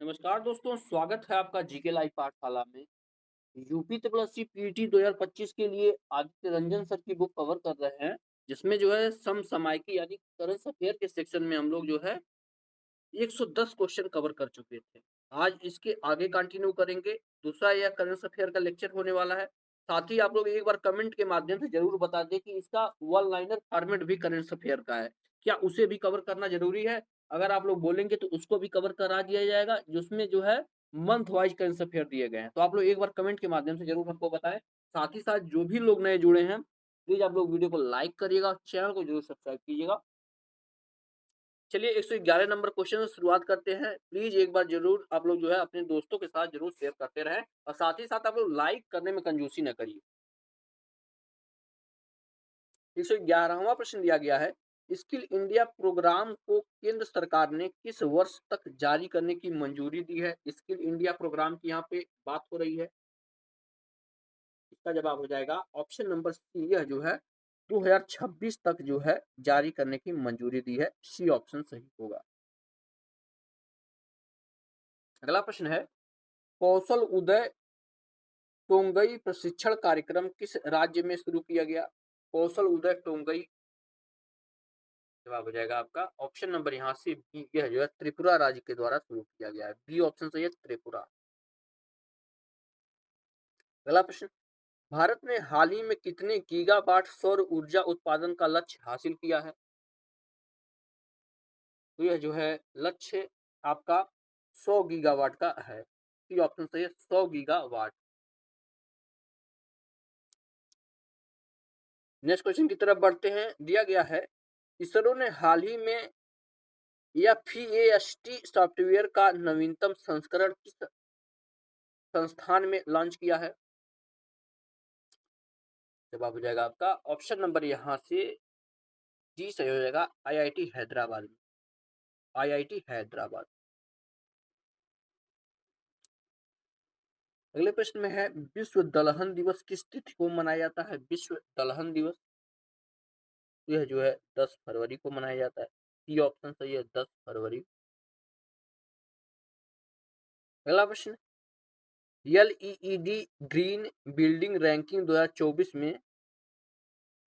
नमस्कार दोस्तों, स्वागत है आपका जीके लाइव पाठशाला में। यूपी ट्रिपल एससी पीटी 2025 के लिए आदित्य रंजन सर की बुक कवर कर रहे हैं, जिसमें जो है समसामयिकी यानी करंट अफेयर के सेक्शन में हम लोग जो है 110 क्वेश्चन कवर कर चुके थे। आज इसके आगे कंटिन्यू करेंगे। दूसरा यह करंट अफेयर का लेक्चर होने वाला है। साथ ही आप लोग एक बार कमेंट के माध्यम से जरूर बता दें कि इसका वन लाइनर फॉर्मेट भी करंट अफेयर का है। क्या उसे भी कवर करना जरूरी है? अगर आप लोग बोलेंगे तो उसको भी कवर करा दिया जाएगा, जिसमें जो है मंथ वाइज करंट अफेयर दिए गए हैं। तो आप लोग एक बार कमेंट के माध्यम से जरूर हमको बताएं। साथ ही साथ जो भी लोग नए जुड़े हैं, प्लीज आप लोग वीडियो को लाइक करिएगा और चैनल को जरूर सब्सक्राइब कीजिएगा। चलिए 111 नंबर क्वेश्चन से शुरुआत करते हैं। प्लीज एक बार जरूर आप लोग जो है अपने दोस्तों के साथ जरूर शेयर करते रहें और साथ ही साथ आप लोग लाइक करने में कंजूसी न करिए। 111वां प्रश्न दिया गया है, स्किल इंडिया प्रोग्राम को केंद्र सरकार ने किस वर्ष तक जारी करने की मंजूरी दी है? स्किल इंडिया प्रोग्राम की यहाँ पे बात हो रही है। इसका जवाब हो जाएगा ऑप्शन नंबर सी, यह जो है 2026 तक जो है जारी करने की मंजूरी दी है। सी ऑप्शन सही होगा। अगला प्रश्न है, कौशल उदय टोंगई प्रशिक्षण कार्यक्रम किस राज्य में शुरू किया गया? कौशल उदय टोंगई, जवाब हो जाएगा आपका ऑप्शन नंबर यहाँ से बी, यह जो है त्रिपुरा राज्य के द्वारा शुरू किया गया है। बी ऑप्शन सही है, त्रिपुरा। अगला प्रश्न, भारत ने हाल ही में कितने गीगावाट सौर ऊर्जा उत्पादन का लक्ष्य हासिल किया है? तो यह जो है लक्ष्य आपका 100 गीगावाट का है। सी ऑप्शन सही है, 100 गीगावाट। नेक्स्ट क्वेश्चन की तरफ बढ़ते हैं। दिया गया है, इसरो ने हाल ही में एफईएसटी सॉफ्टवेयर का नवीनतम संस्करण किस संस्थान में लॉन्च किया है? जवाब हो जाएगा आपका ऑप्शन नंबर यहाँ से जी सही हो जाएगा, आईआईटी हैदराबाद में। आईआईटी हैदराबाद। अगले प्रश्न में है, विश्व दलहन दिवस किस तिथि को मनाया जाता है? विश्व दलहन दिवस यह जो है 10 फरवरी को मनाया जाता है। सी ऑप्शन सही है, 10 फरवरी। अगला प्रश्न, एलईडी ग्रीन बिल्डिंग रैंकिंग 2024 में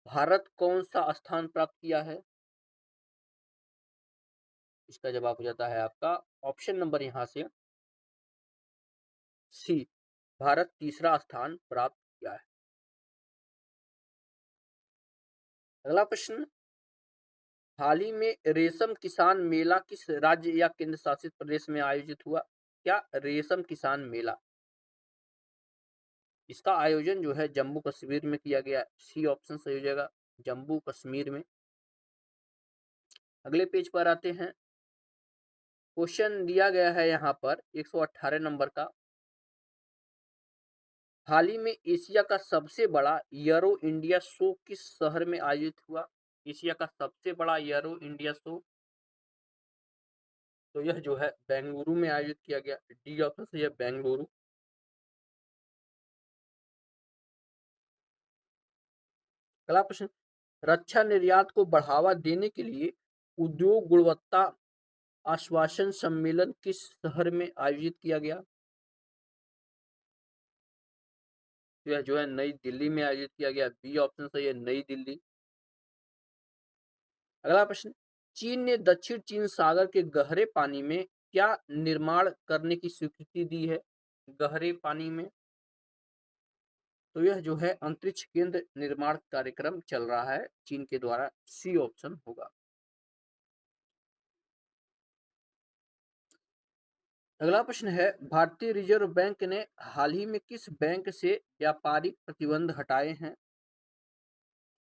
भारत कौन सा स्थान प्राप्त किया है? इसका जवाब हो जाता है आपका ऑप्शन नंबर यहाँ से सी, भारत तीसरा स्थान प्राप्त किया है। अगला प्रश्न, हाल ही में रेशम किसान मेला किस राज्य या केंद्र शासित प्रदेश में आयोजित हुआ? क्या रेशम किसान मेला, इसका आयोजन जो है जम्मू कश्मीर में किया गया। सी ऑप्शन सही हो जाएगा, जम्मू कश्मीर में। अगले पेज पर आते हैं। क्वेश्चन दिया गया है यहाँ पर 118 नंबर का, हाल ही में एशिया का सबसे बड़ा यूरो इंडिया शो किस शहर में आयोजित हुआ? एशिया का सबसे बड़ा यूरो इंडिया शो, तो यह जो है बेंगलुरु में आयोजित किया गया। डी ऑप्शन सही है, बेंगलुरु। अगला प्रश्न, रक्षा निर्यात को बढ़ावा देने के लिए उद्योग गुणवत्ता आश्वासन सम्मेलन किस शहर में आयोजित किया गया? यह जो है नई दिल्ली में आयोजित किया गया। बी ऑप्शन सही है, नई दिल्ली। अगला प्रश्न, चीन ने दक्षिण चीन सागर के गहरे पानी में क्या निर्माण करने की स्वीकृति दी है? गहरे पानी में, तो यह जो है अंतरिक्ष केंद्र निर्माण कार्यक्रम चल रहा है चीन के द्वारा। सी ऑप्शन होगा। अगला प्रश्न है, भारतीय रिजर्व बैंक ने हाल ही में किस बैंक से व्यापारिक प्रतिबंध हटाए हैं?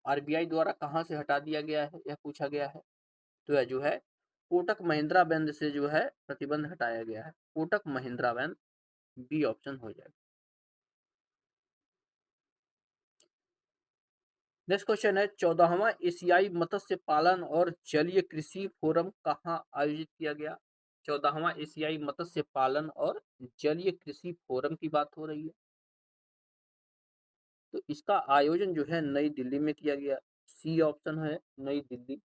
आरबीआई द्वारा कहां से हटा दिया गया है, यह पूछा गया है। तो यह जो है कोटक महिंद्रा बैंक से जो है प्रतिबंध हटाया गया है। Kotak Mahindra bank. B option हो जाएगा। नेक्स्ट क्वेश्चन है, 14वां एशियाई मत्स्य पालन और जलीय कृषि फोरम कहाँ आयोजित किया गया? 14वां एशियाई मत्स्य पालन और जलीय कृषि फोरम की बात हो रही है। तो इसका आयोजन जो है नई दिल्ली में किया गया। सी ऑप्शन है, नई दिल्ली।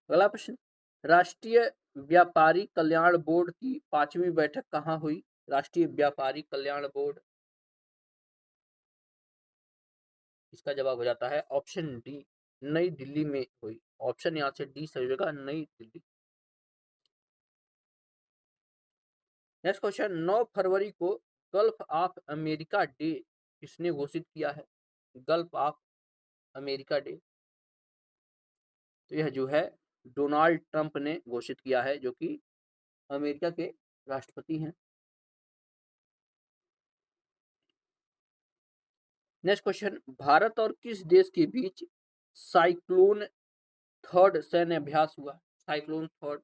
अगला प्रश्न, राष्ट्रीय व्यापारी कल्याण बोर्ड की 5वीं बैठक कहाँ हुई? राष्ट्रीय व्यापारी कल्याण बोर्ड, इसका जवाब हो जाता है ऑप्शन डी, नई दिल्ली में हुई। ऑप्शन यहाँ से डी सही होगा, नई दिल्ली। नेक्स्ट क्वेश्चन, 9 फरवरी को गल्फ ऑफ अमेरिका डे किसने घोषित किया है? गल्फ ऑफ अमेरिका डे, तो यह जो है डोनाल्ड ट्रंप ने घोषित किया है, जो कि अमेरिका के राष्ट्रपति हैं। नेक्स्ट क्वेश्चन, भारत और किस देश के बीच साइक्लोन थर्ड सैन्य अभ्यास हुआ? साइक्लोन थर्ड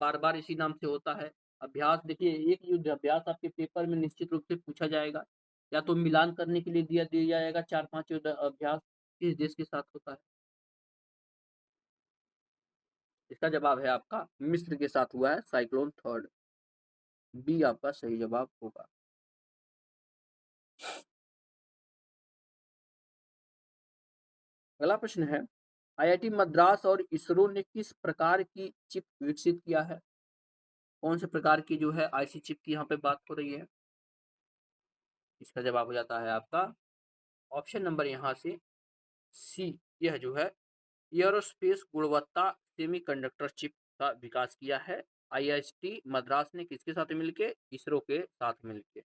बार बार इसी नाम से होता है अभ्यास। देखिए, एक युद्ध अभ्यास आपके पेपर में निश्चित रूप से पूछा जाएगा, या तो मिलान करने के लिए दिया जाएगा 4-5 युद्ध अभ्यास किस देश के साथ होता है। इसका जवाब है आपका मिस्र के साथ हुआ है साइक्लोन थर्ड, बी आपका सही जवाब होगा। अगला प्रश्न है, आईआईटी मद्रास और इसरो ने किस प्रकार की चिप विकसित किया है? कौन से प्रकार की जो है आईसी चिप की यहाँ पे बात हो रही है? इसका जवाब हो जाता है आपका ऑप्शन नंबर यहाँ से सी, यह जो है एयरोस्पेस गुणवत्ता सेमीकंडक्टर चिप का विकास किया है आईआईटी मद्रास ने, किसके साथ मिलके? इसरो के साथ मिलके।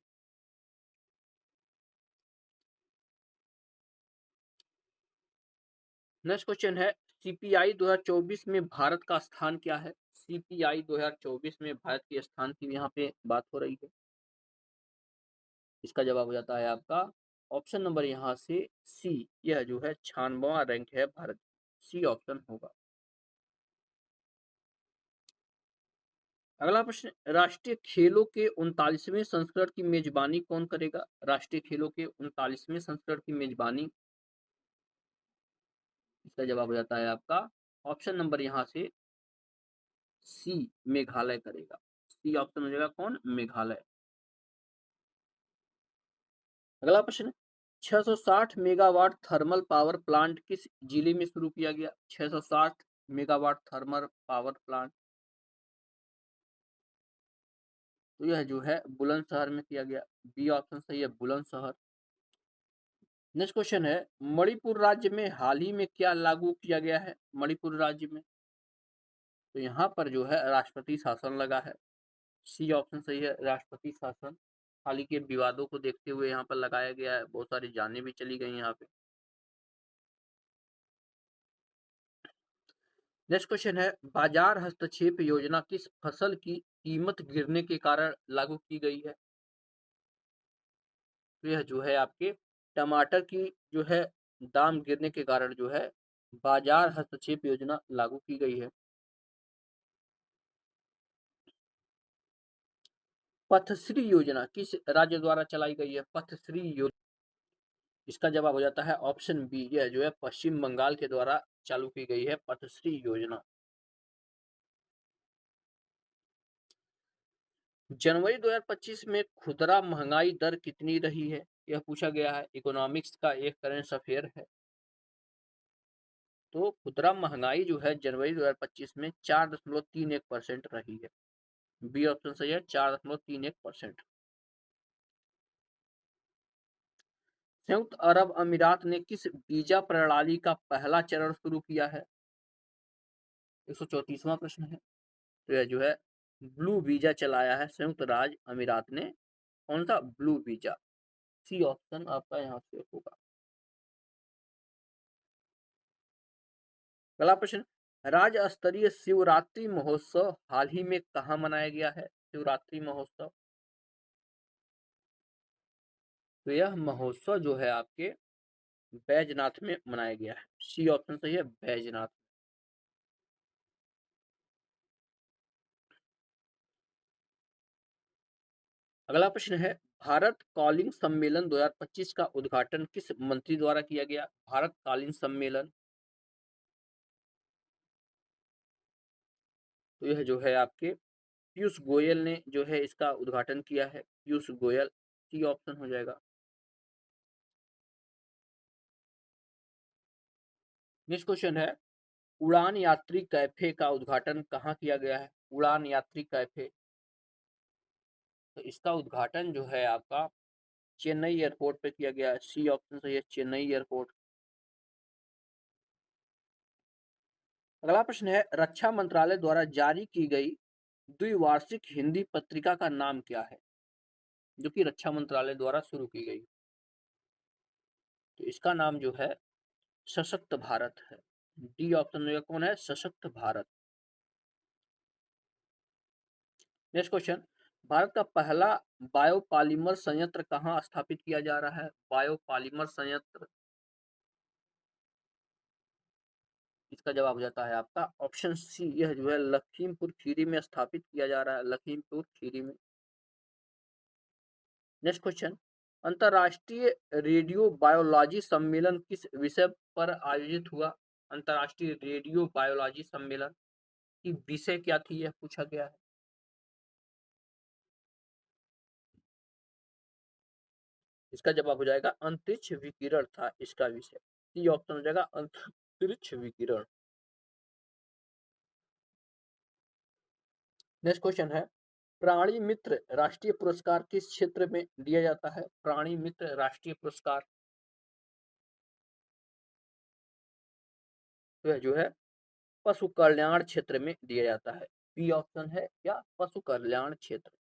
नेक्स्ट क्वेश्चन है, सीपीआई 2024 में भारत का स्थान क्या है? सीपीआई 2024 में भारत के स्थान की यहाँ पे बात हो रही है। इसका जवाब हो जाता है आपका ऑप्शन नंबर यहाँ से सी, यह जो है 96वां रैंक है भारत, सी ऑप्शन होगा। अगला प्रश्न, राष्ट्रीय खेलों के 39वें संस्करण की मेजबानी कौन करेगा? राष्ट्रीय खेलों के 39वें संस्करण की मेजबानी, इसका जवाब हो जाता है आपका ऑप्शन नंबर यहाँ से सी, मेघालय करेगा। सी ऑप्शन हो जाएगा कौन? मेघालय। अगला प्रश्न, 660 मेगावाट थर्मल पावर प्लांट किस जिले में शुरू किया गया? 660 मेगावाट थर्मल पावर प्लांट, तो यह जो है बुलंदशहर में किया गया, बी ऑप्शन सही है, बुलंदशहर। नेक्स्ट क्वेश्चन है, मणिपुर राज्य में हाल ही में क्या लागू किया गया है? मणिपुर राज्य में, तो यहाँ पर जो है राष्ट्रपति शासन लगा है, सी ऑप्शन सही है, राष्ट्रपति शासन। हाल ही के विवादों को देखते हुए यहाँ पर लगाया गया है, बहुत सारी जानें भी चली गई यहाँ पे। नेक्स्ट क्वेश्चन है, बाजार हस्तक्षेप योजना किस फसल की कीमत गिरने के कारण लागू की गई है? तो यह जो है आपके टमाटर की जो है दाम गिरने के कारण जो है बाजार हस्तक्षेप योजना लागू की गई है। पथश्री योजना किस राज्य द्वारा चलाई गई है? पथश्री योजना, इसका जवाब हो जाता है ऑप्शन बी, यह जो है पश्चिम बंगाल के द्वारा चालू की गई है पथश्री योजना। जनवरी 2025 में खुदरा महंगाई दर कितनी रही है? यह पूछा गया है, इकोनॉमिक्स का एक करंट अफेयर है। तो खुदरा महंगाई जो है जनवरी 2025 में 4.31% रही है, बी ऑप्शन सही है, 4.31%। संयुक्त अरब अमीरात ने किस वीजा प्रणाली का पहला चरण शुरू किया है? 134वां प्रश्न है। तो यह जो है ब्लू वीजा चलाया है संयुक्त राज्य अमीरात ने। कौन सा? ब्लू वीजा, सी ऑप्शन आपका यहाँ से होगा। अगला प्रश्न, राज्य स्तरीय शिवरात्रि महोत्सव हाल ही में कहाँ मनाया गया है? शिवरात्रि महोत्सव, तो यह महोत्सव जो है आपके बैजनाथ में मनाया गया है, सी ऑप्शन सही है, बैजनाथ। अगला प्रश्न है, भारत कॉलिंग सम्मेलन 2025 का उद्घाटन किस मंत्री द्वारा किया गया? भारत कालीन सम्मेलन, तो यह जो है आपके पीयूष गोयल ने जो है इसका उद्घाटन किया है, पीयूष गोयल, सी ऑप्शन हो जाएगा। नेक्स्ट क्वेश्चन है, उड़ान यात्री कैफे का उद्घाटन कहाँ किया गया है? उड़ान यात्री कैफे, तो इसका उद्घाटन जो है आपका चेन्नई एयरपोर्ट पे किया गया है। सी ऑप्शन सही है, चेन्नई एयरपोर्ट। अगला प्रश्न है, रक्षा मंत्रालय द्वारा जारी की गई द्विवार्षिक हिंदी पत्रिका का नाम क्या है? जो कि रक्षा मंत्रालय द्वारा शुरू की गई, तो इसका नाम जो है सशक्त भारत है। डी ऑप्शन में कौन है? सशक्त भारत। नेक्स्ट क्वेश्चन, भारत का पहला बायोपॉलिमर संयंत्र कहाँ स्थापित किया जा रहा है? बायोपॉलिमर संयंत्र, इसका जवाब हो जाता है आपका ऑप्शन सी, यह जो है लखीमपुर खीरी में स्थापित किया जा रहा है, लखीमपुर खीरी में। नेक्स्ट क्वेश्चन, अंतर्राष्ट्रीय रेडियो बायोलॉजी सम्मेलन किस विषय पर आयोजित हुआ? अंतर्राष्ट्रीय रेडियो बायोलॉजी सम्मेलन की विषय क्या थी, यह पूछा गया है। इसका जवाब हो जाएगा अंतरिक्ष विकिरण था इसका विषय। सी ऑप्शन हो जाएगा अंतरिक्ष विकिरण। नेक्स्ट क्वेश्चन है, प्राणी मित्र राष्ट्रीय पुरस्कार किस क्षेत्र में दिया जाता है? प्राणी मित्र राष्ट्रीय पुरस्कार, तो जो है पशु कल्याण क्षेत्र में दिया जाता है। बी ऑप्शन है क्या? पशु कल्याण क्षेत्र।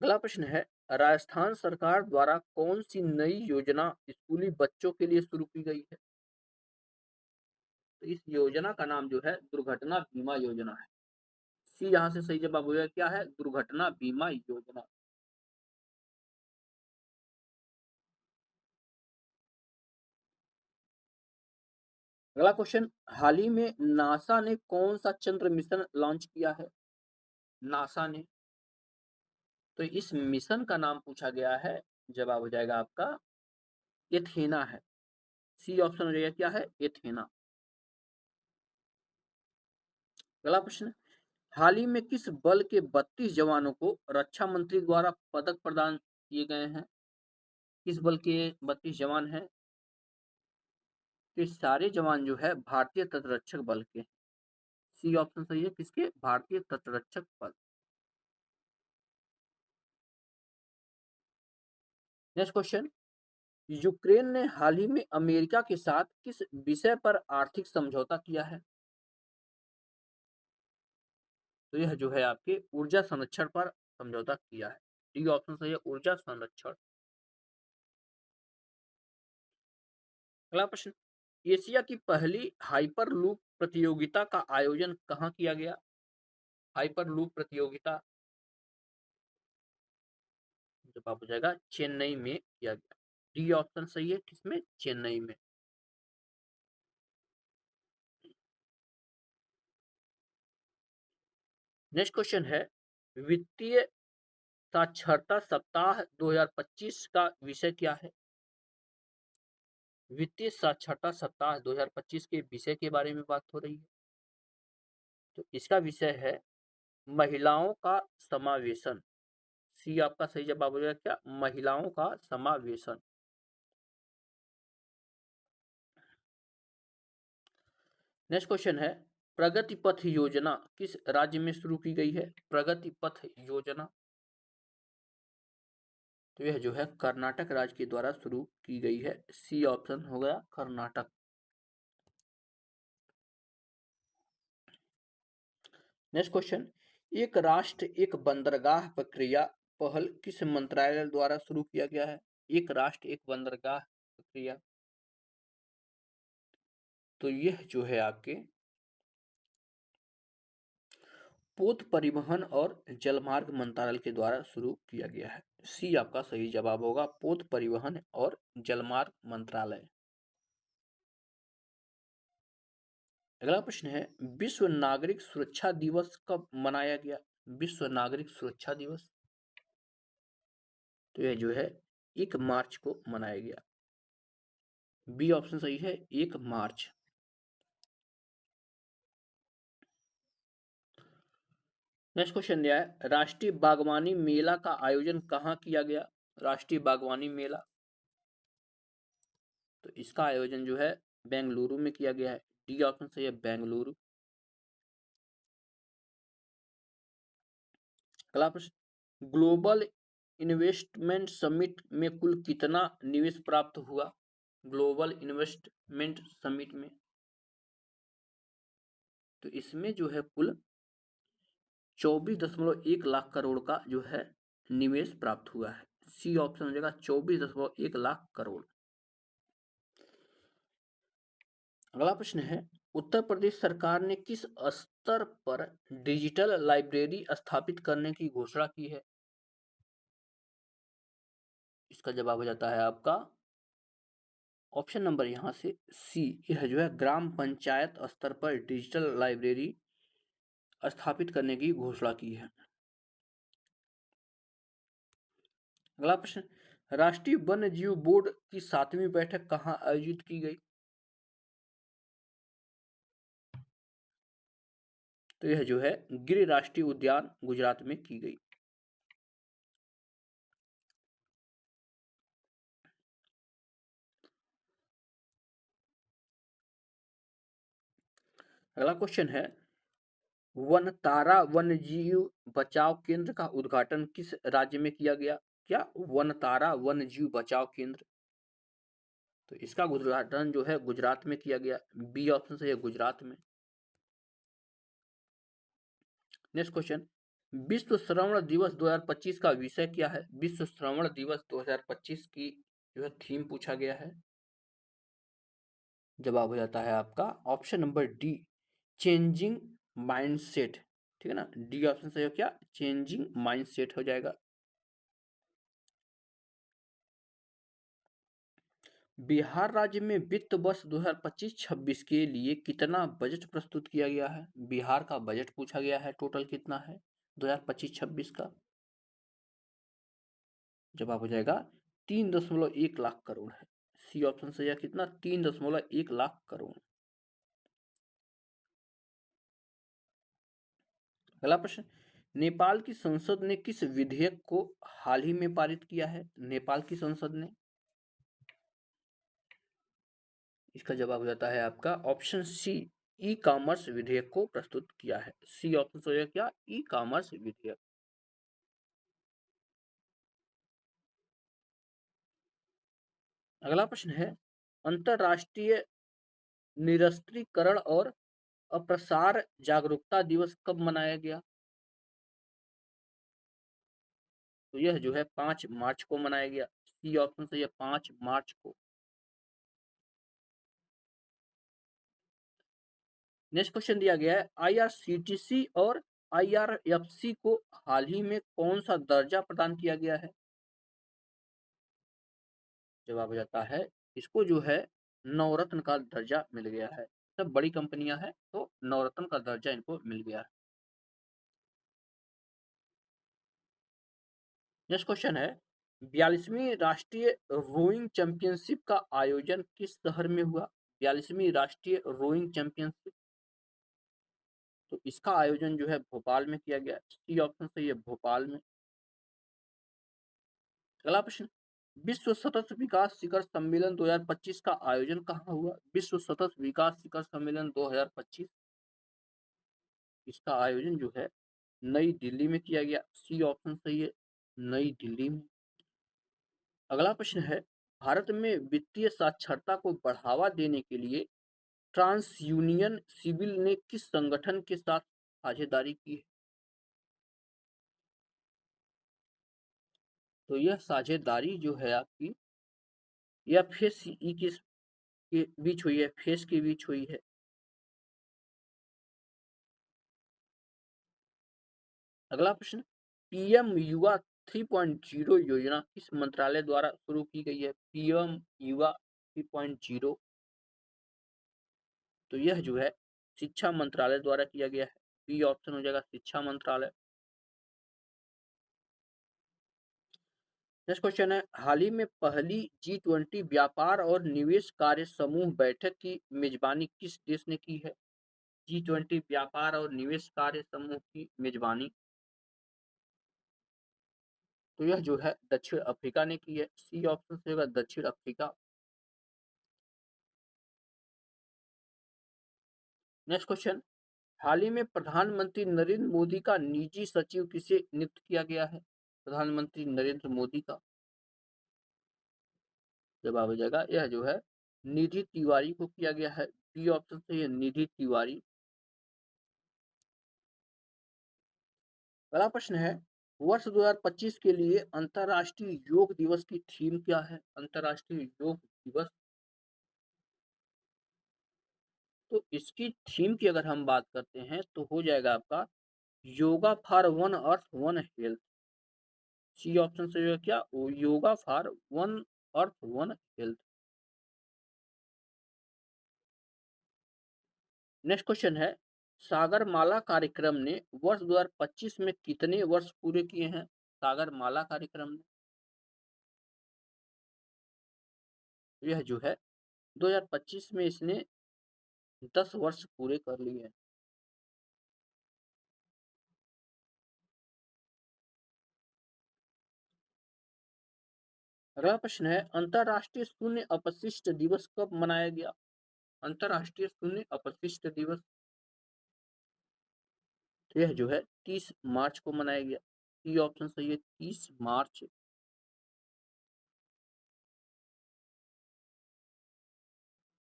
अगला प्रश्न है, राजस्थान सरकार द्वारा कौन सी नई योजना स्कूली बच्चों के लिए शुरू की गई है? तो इस योजना का नाम जो है दुर्घटना बीमा योजना है। सी यहाँ से सही जवाब हो गया, क्या है? दुर्घटना बीमा योजना। अगला क्वेश्चन, हाल ही में नासा ने कौन सा चंद्र मिशन लॉन्च किया है? नासा ने, तो इस मिशन का नाम पूछा गया है, जवाब हो जाएगा आपका एथेना है। सी ऑप्शन हो जाएगा क्या है? एथेना। अगला प्रश्न, हाल ही में किस बल के 32 जवानों को रक्षा मंत्री द्वारा पदक प्रदान किए गए हैं? किस बल के 32 जवान हैं? तो ये सारे जवान जो है भारतीय तटरक्षक बल के। सी ऑप्शन सही है, किसके? भारतीय तटरक्षक बल। नेक्स्ट क्वेश्चन, यूक्रेन ने हाल ही में अमेरिका के साथ किस विषय पर आर्थिक समझौता किया है? तो यह जो है आपके ऊर्जा संरक्षण पर समझौता किया है। डी ऑप्शन सही है, ऊर्जा संरक्षण। अगला प्रश्न, एशिया की पहली हाइपर लूप प्रतियोगिता का आयोजन कहाँ किया गया? हाइपर लूप प्रतियोगिता, जवाब हो जाएगा चेन्नई में किया गया। डी ऑप्शन सही है, किसमें? चेन्नई में। नेक्स्ट क्वेश्चन है, वित्तीय साक्षरता सप्ताह 2025 का विषय क्या है? वित्तीय साक्षरता सप्ताह 2025 के विषय के बारे में बात हो रही है, तो इसका विषय है महिलाओं का समावेशन। सी आपका सही जवाब हो जाएगा क्या? महिलाओं का समावेशन। नेक्स्ट क्वेश्चन है, प्रगति पथ योजना किस राज्य में शुरू की गई है? प्रगति पथ योजना, तो यह जो है कर्नाटक राज्य के द्वारा शुरू की गई है। सी ऑप्शन हो गया कर्नाटक। नेक्स्ट क्वेश्चन, एक राष्ट्र एक बंदरगाह प्रक्रिया पहल किस मंत्रालय द्वारा शुरू किया गया है? एक राष्ट्र एक बंदरगाह प्रक्रिया, तो यह जो है आपके पोत परिवहन और जलमार्ग मंत्रालय के द्वारा शुरू किया गया है। सी आपका सही जवाब होगा, पोत परिवहन और जलमार्ग मंत्रालय। अगला प्रश्न है, विश्व नागरिक सुरक्षा दिवस कब मनाया गया? विश्व नागरिक सुरक्षा दिवस, तो यह जो है 1 मार्च को मनाया गया। बी ऑप्शन सही है, 1 मार्च। नेक्स्ट क्वेश्चन दिया है, राष्ट्रीय बागवानी मेला का आयोजन कहाँ किया गया? राष्ट्रीय बागवानी मेला, तो इसका आयोजन जो है बेंगलुरु में किया गया है। डी ऑप्शन सही है बेंगलुरु। अगला प्रश्न, ग्लोबल इन्वेस्टमेंट समिट में कुल कितना निवेश प्राप्त हुआ? ग्लोबल इन्वेस्टमेंट समिट में, तो इसमें जो है कुल 24.1 लाख करोड़ का जो है निवेश प्राप्त हुआ है। सी ऑप्शन हो जाएगा 24.1 लाख करोड़। अगला प्रश्न है, उत्तर प्रदेश सरकार ने किस स्तर पर डिजिटल लाइब्रेरी स्थापित करने की घोषणा की है? इसका जवाब हो जाता है आपका ऑप्शन नंबर यहां से सी, यह जो है ग्राम पंचायत स्तर पर डिजिटल लाइब्रेरी स्थापित करने की घोषणा की है। अगला प्रश्न, राष्ट्रीय वन्य जीव बोर्ड की 7वीं बैठक कहां आयोजित की गई? तो यह जो है गिर राष्ट्रीय उद्यान गुजरात में की गई। अगला क्वेश्चन है, वनतारा वन्यजीव बचाव केंद्र का उद्घाटन किस राज्य में किया गया? क्या वनतारा वन्यजीव बचाव केंद्र, तो इसका उद्घाटन जो है गुजरात में किया गया। बी ऑप्शन सही है गुजरात में। नेक्स्ट क्वेश्चन, विश्व श्रवण दिवस 2025 का विषय क्या है? विश्व श्रवण दिवस 2025 की जो है थीम पूछा गया है। जवाब हो जाता है आपका option number D, changing mindset. ठीक है ना, डी ऑप्शन सही हो क्या, चेंजिंग माइंडसेट हो जाएगा। बिहार राज्य में वित्त वर्ष 2025-26 के लिए कितना बजट प्रस्तुत किया गया है? बिहार का बजट पूछा गया है, टोटल कितना है 2025-26 का? जवाब हो जाएगा 3.1 लाख करोड़ है। सी ऑप्शन सही है कितना, 3.1 लाख करोड़। अगला प्रश्न, नेपाल की संसद ने किस विधेयक को हाल ही में पारित किया है? नेपाल की संसद ने, इसका जवाब हो जाता है आपका ऑप्शन सी, ई कॉमर्स विधेयक को प्रस्तुत किया है। सी ऑप्शन सही है क्या, ई कॉमर्स विधेयक। अगला प्रश्न है, अंतरराष्ट्रीय निरस्त्रीकरण और अप्रसार जागरूकता दिवस कब मनाया गया? तो यह जो है 5 मार्च को मनाया गया। सी ऑप्शन सही है 5 मार्च को। नेक्स्ट क्वेश्चन दिया गया है, आईआरसीटीसी और आईआरएफसी को हाल ही में कौन सा दर्जा प्रदान किया गया है? जवाब हो जाता है इसको जो है नवरत्न का दर्जा मिल गया है। सब बड़ी कंपनियां हैं तो नवरत्न का दर्जा इनको मिल गया है। नेक्स्ट क्वेश्चन है, 42वीं राष्ट्रीय रोइंग चैंपियनशिप का आयोजन किस शहर में हुआ? 42वीं राष्ट्रीय रोइंग चैंपियनशिप, तो इसका आयोजन जो है भोपाल में किया गया। सी ऑप्शन सही है भोपाल में। अगला प्रश्न, विश्व सतत विकास शिखर सम्मेलन 2025 का आयोजन कहाँ हुआ? विश्व सतत विकास शिखर सम्मेलन 2025, इसका आयोजन जो है नई दिल्ली में किया गया। सी ऑप्शन सही है नई दिल्ली में। अगला प्रश्न है, भारत में वित्तीय साक्षरता को बढ़ावा देने के लिए ट्रांस यूनियन सिविल ने किस संगठन के साथ साझेदारी की है? तो यह साझेदारी जो है आपकी या फेस ई के बीच हुई है, फेस के बीच हुई है। अगला प्रश्न, पीएम युवा 3.0 योजना किस मंत्रालय द्वारा शुरू की गई है? पीएम युवा 3.0, तो यह जो है शिक्षा मंत्रालय द्वारा किया गया है। बी ऑप्शन हो जाएगा शिक्षा मंत्रालय। नेक्स्ट क्वेश्चन है, हाल ही में पहली G20 व्यापार और निवेश कार्य समूह बैठक की मेजबानी किस देश ने की है? G20 व्यापार और निवेश कार्य समूह की मेजबानी, तो यह जो है दक्षिण अफ्रीका ने की है। सी ऑप्शन से होगा दक्षिण अफ्रीका। नेक्स्ट क्वेश्चन, हाल ही में प्रधानमंत्री नरेंद्र मोदी का निजी सचिव किसे नियुक्त किया गया है? प्रधानमंत्री नरेंद्र मोदी का जवाब हो जाएगा, यह जो है निधि तिवारी को किया गया है। बी ऑप्शन सही है, निधि तिवारी। अगला प्रश्न है, वर्ष 2025 के लिए अंतर्राष्ट्रीय योग दिवस की थीम क्या है? अंतर्राष्ट्रीय योग दिवस, तो इसकी थीम की अगर हम बात करते हैं तो हो जाएगा आपका yoga for one earth one health. C option से जो है क्या, yoga for one earth one health. Next question है, सागरमाला कार्यक्रम ने वर्ष 2025 में कितने वर्ष पूरे किए हैं? सागरमाला कार्यक्रम ने, यह जो है 2025 में इसने 10 वर्ष पूरे कर लिए हैं। अगला प्रश्न है, अंतर्राष्ट्रीय शून्य अपशिष्ट दिवस कब मनाया गया? अंतर्राष्ट्रीय शून्य अपशिष्ट दिवस, तो यह जो है 30 मार्च को मनाया गया। सी ऑप्शन सही है, 30 मार्च।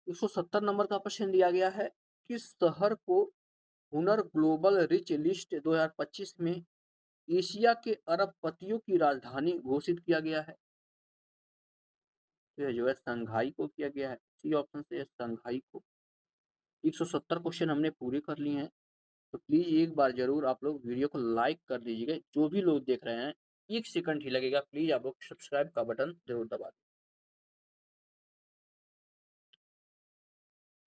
170 नंबर का प्रश्न दिया गया है, किस शहर को हुनर ग्लोबल रिच लिस्ट 2025 में एशिया के अरबपतियों की राजधानी घोषित किया गया है? तो यह जो है संघाई को किया गया है। सी ऑप्शन से संघाई को। 170 क्वेश्चन हमने पूरे कर लिए हैं, तो प्लीज एक बार जरूर आप लोग वीडियो को लाइक कर दीजिएगा। जो भी लोग देख रहे हैं, 1 सेकंड ही लगेगा, प्लीज आप लोग सब्सक्राइब का बटन जरूर दबा दें।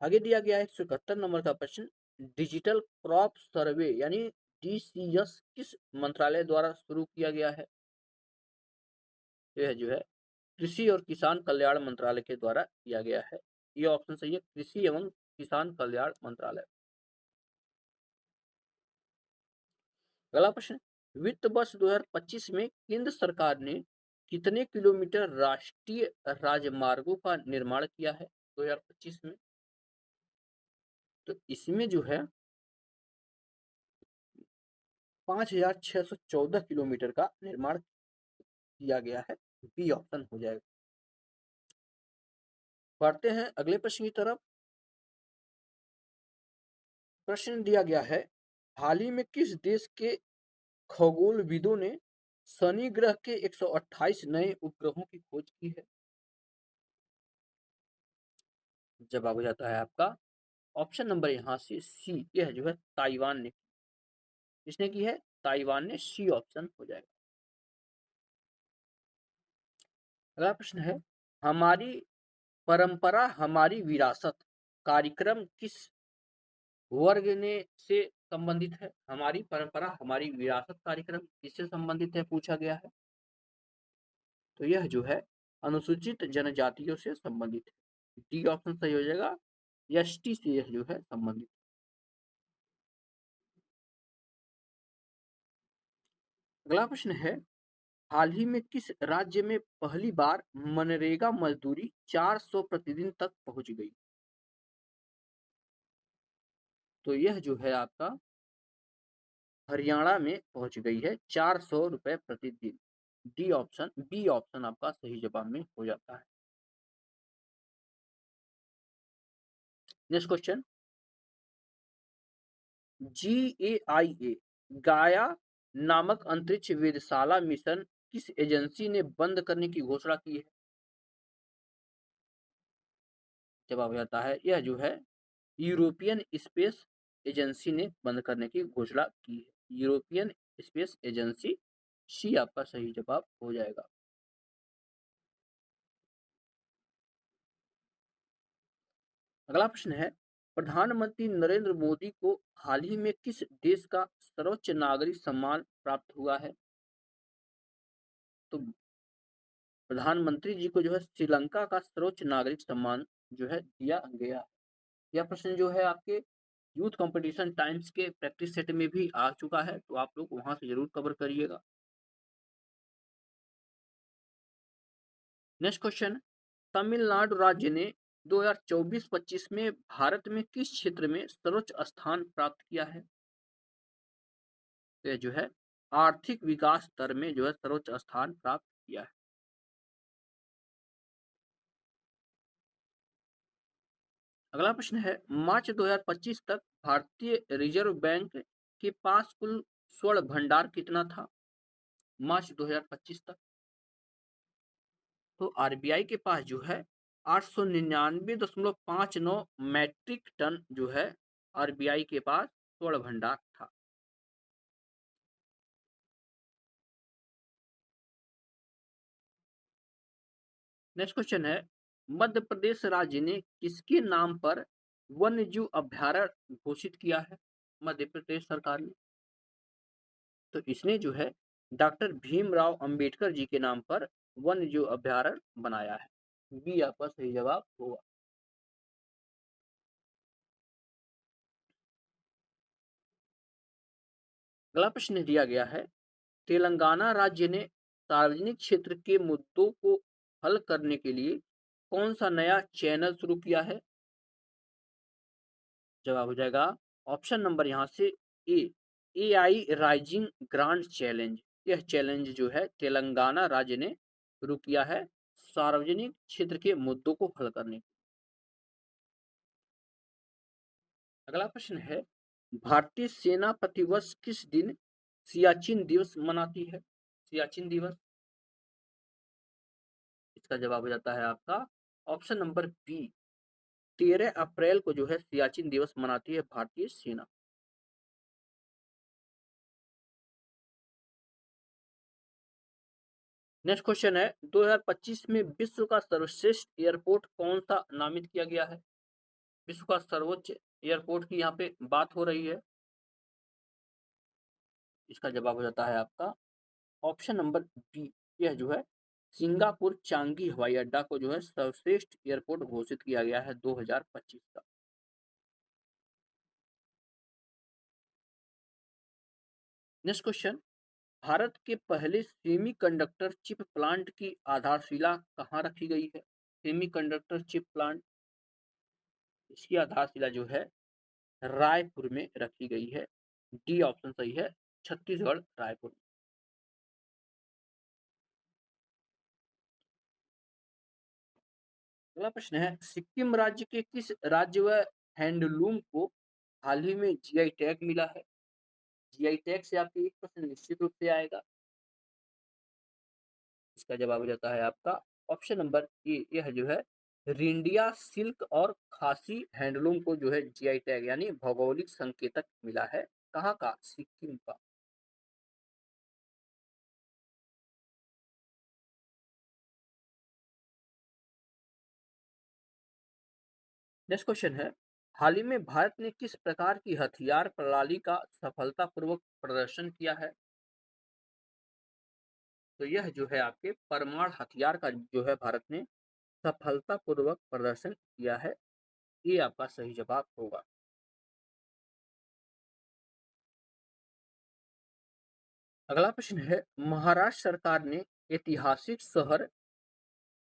आगे दिया गया है 171 नंबर का प्रश्न, डिजिटल क्रॉप सर्वे यानी डीसीएस किस मंत्रालय द्वारा शुरू किया गया है? यह जो है कृषि और किसान कल्याण मंत्रालय के द्वारा किया गया है। ये ऑप्शन सही है, कृषि एवं किसान कल्याण मंत्रालय। अगला प्रश्न, वित्त वर्ष 2025 में केंद्र सरकार ने कितने किलोमीटर राष्ट्रीय राजमार्गों का निर्माण किया है 2025 में? तो इसमें जो है 5614 किलोमीटर का निर्माण किया गया है। बी ऑप्शन हो जाएगा। बढ़ते हैं अगले प्रश्न की तरफ। प्रश्न दिया गया है, हाल ही में किस देश के खगोलविदों ने शनि ग्रह के 128 नए उपग्रहों की खोज की है? जवाब हो जाता है आपका ऑप्शन नंबर यहाँ से सी, यह जो है ताइवान ने। किसने की है? ताइवान ने। सी ऑप्शन हो जाएगा। अगला प्रश्न है, हमारी परंपरा हमारी विरासत कार्यक्रम किस वर्ग ने से संबंधित है? हमारी परंपरा हमारी विरासत कार्यक्रम किससे संबंधित है पूछा गया है। तो यह जो है अनुसूचित जनजातियों से संबंधित है। डी ऑप्शन सही हो जाएगा, एसटी से यह जो है संबंधित। अगला प्रश्न है, हाल ही में किस राज्य में पहली बार मनरेगा मजदूरी 400 प्रतिदिन तक पहुंच गई? तो यह जो है आपका हरियाणा में पहुंच गई है 400 रुपए प्रतिदिन। डी ऑप्शन, बी ऑप्शन आपका सही जवाब में हो जाता है। नेक्स्ट क्वेश्चन, GAIA गाया नामक अंतरिक्ष वेधशाला मिशन किस एजेंसी ने बंद करने की घोषणा की है? जवाब आता है, यह जो है यूरोपियन स्पेस एजेंसी ने बंद करने की घोषणा की है। European space agency. सी आपका सही जवाब हो जाएगा। अगला प्रश्न है, प्रधानमंत्री नरेंद्र मोदी को हाल ही में किस देश का सर्वोच्च नागरिक सम्मान प्राप्त हुआ है? तो प्रधानमंत्री जी को जो है श्रीलंका का सर्वोच्च नागरिक सम्मान जो है दिया गया। यह प्रश्न जो है आपके यूथ कंपटीशन टाइम्स के प्रैक्टिस सेट में भी आ चुका है, तो आप लोग वहां से जरूर कवर करिएगा। नेक्स्ट क्वेश्चन, तमिलनाडु राज्य ने 2024-25 में भारत में किस क्षेत्र में सर्वोच्च स्थान प्राप्त किया है? तो ये जो है आर्थिक विकास दर में जो है सर्वोच्च स्थान प्राप्त किया है। अगला प्रश्न है, मार्च 2025 तक भारतीय रिजर्व बैंक के पास कुल स्वर्ण भंडार कितना था? मार्च 2025 तक तो आरबीआई के पास जो है 899.59 मैट्रिक टन जो है आरबीआई के पास स्वर्ण भंडार था। नेक्स्ट क्वेश्चन है, मध्य प्रदेश राज्य ने किसके नाम पर वन्य जीव अभ्यारण्य घोषित किया है? मध्य प्रदेश सरकार ने, तो इसने जो है डॉक्टर भीमराव अंबेडकर जी के नाम पर वन्य जीव अभ्यारण्य बनाया है। बी आपका सही जवाब होगा। अगला प्रश्न दिया गया है, तेलंगाना राज्य ने सार्वजनिक क्षेत्र के मुद्दों को हल करने के लिए कौन सा नया चैनल शुरू किया है? जवाब हो जाएगा ऑप्शन नंबर यहाँ से ए, एआई राइजिंग ग्रांड चैलेंज। यह चैलेंज जो है तेलंगाना राज्य ने शुरू किया है सार्वजनिक क्षेत्र के मुद्दों को हल करने। अगला प्रश्न है, भारतीय सेना प्रतिवर्ष किस दिन सियाचिन दिवस मनाती है? सियाचिन दिवस, इसका जवाब हो जाता है आपका ऑप्शन नंबर बी, 13 अप्रैल को जो है सियाचिन दिवस मनाती है भारतीय सेना। नेक्स्ट क्वेश्चन है, 2025 में विश्व का सर्वश्रेष्ठ एयरपोर्ट कौन सा नामित किया गया है? विश्व का सर्वोच्च एयरपोर्ट की यहाँ पे बात हो रही है। इसका जवाब हो जाता है आपका ऑप्शन नंबर बी, यह जो है सिंगापुर चांगी हवाई अड्डा को जो है सर्वश्रेष्ठ एयरपोर्ट घोषित किया गया है 2025 का। नेक्स्ट क्वेश्चन, भारत के पहले सेमीकंडक्टर चिप प्लांट की आधारशिला कहाँ रखी गई है? सेमीकंडक्टर चिप प्लांट, इसकी आधारशिला जो है रायपुर में रखी गई है। डी ऑप्शन सही है, छत्तीसगढ़ रायपुर। अगला प्रश्न है, सिक्किम राज्य के किस राज्य व हैंडलूम को हाल ही में जीआई टैग मिला है? जीआई टैग से आपके एक प्रश्न निश्चित रूप से आएगा। इसका जवाब हो जाता है आपका ऑप्शन नंबर ए, यह जो है रिंडिया सिल्क और खासी हैंडलूम को जो है जीआई टैग यानी भौगोलिक संकेतक मिला है। कहाँ का? सिक्किम का। नेक्स्ट क्वेश्चन है, हाल ही में भारत ने किस प्रकार की हथियार प्रणाली का सफलतापूर्वक प्रदर्शन किया है? तो यह जो है आपके परमाणु हथियार का जो है भारत ने सफलतापूर्वक प्रदर्शन किया है। ये आपका सही जवाब होगा। अगला प्रश्न है, महाराष्ट्र सरकार ने ऐतिहासिक शहर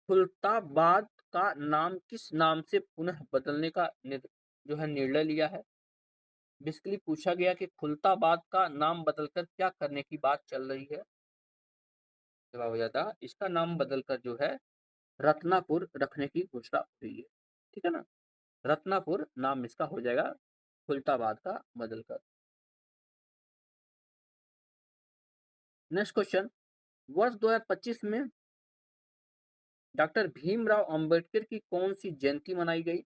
खुलताबाद का नाम किस नाम से पुनः बदलने का जो है निर्णय लिया है? बेसिकली पूछा गया कि खुलताबाद का नाम बदलकर क्या करने की बात चल रही है? जवाब हो जाता, इसका नाम बदलकर जो है रत्नापुर रखने की घोषणा हुई है। ठीक है ना, रत्नापुर नाम इसका हो जाएगा खुलताबाद का बदलकर। नेक्स्ट क्वेश्चन, वर्ष 2025 में डॉक्टर भीमराव अंबेडकर की कौन सी जयंती मनाई गई?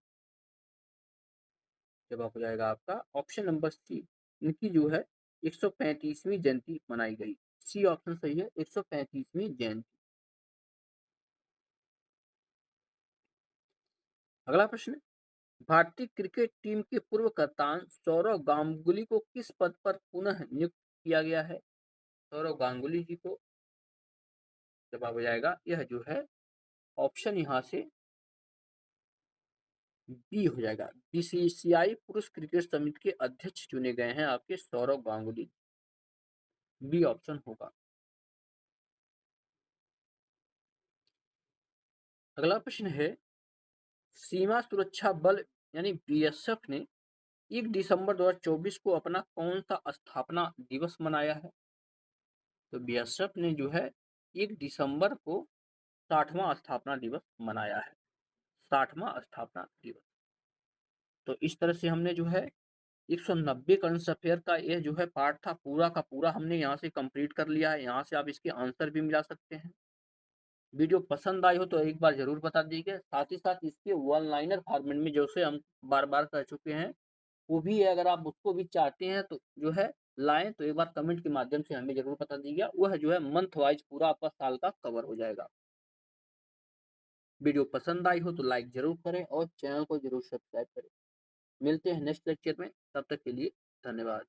जवाब हो जाएगा आपका ऑप्शन नंबर सी, इनकी जो है 135वीं जयंती मनाई गई। सी ऑप्शन सही है, 135वीं जयंती। अगला प्रश्न, भारतीय क्रिकेट टीम के पूर्व कप्तान सौरव गांगुली को किस पद पर पुनः नियुक्त किया गया है? सौरव गांगुली जी को, जवाब हो जाएगा यह जो है ऑप्शन यहाँ से बी हो जाएगा, बीसीसीआई पुरुष क्रिकेट समिति के अध्यक्ष चुने गए हैं आपके सौरव गांगुली। बी ऑप्शन होगा। अगला प्रश्न है, सीमा सुरक्षा बल यानी बीएसएफ ने 1 दिसंबर 2024 को अपना कौन-सा स्थापना दिवस मनाया है? तो बीएसएफ ने जो है 1 दिसंबर को 60वां स्थापना दिवस मनाया है। 60वां स्थापना दिवस। तो इस तरह से हमने जो है 190 करंट अफेयर का ये जो है पार्ट था पूरा का पूरा हमने यहाँ से कंप्लीट कर लिया है। यहाँ से आप इसके आंसर भी मिला सकते हैं। वीडियो पसंद आई हो तो एक बार ज़रूर बता दीजिए। साथ ही साथ इसके वन लाइनर फॉर्मेट में जैसे हम बार-बार कर चुके हैं, वो भी है, अगर आप उसको भी चाहते हैं तो जो है लाएँ तो एक बार कमेंट के माध्यम से हमें ज़रूर बता दीजिएगा। वह जो है मंथ वाइज़ पूरा आपका साल का कवर हो जाएगा। वीडियो पसंद आई हो तो लाइक ज़रूर करें और चैनल को ज़रूर सब्सक्राइब करें। मिलते हैं नेक्स्ट लेक्चर में, तब तक के लिए धन्यवाद।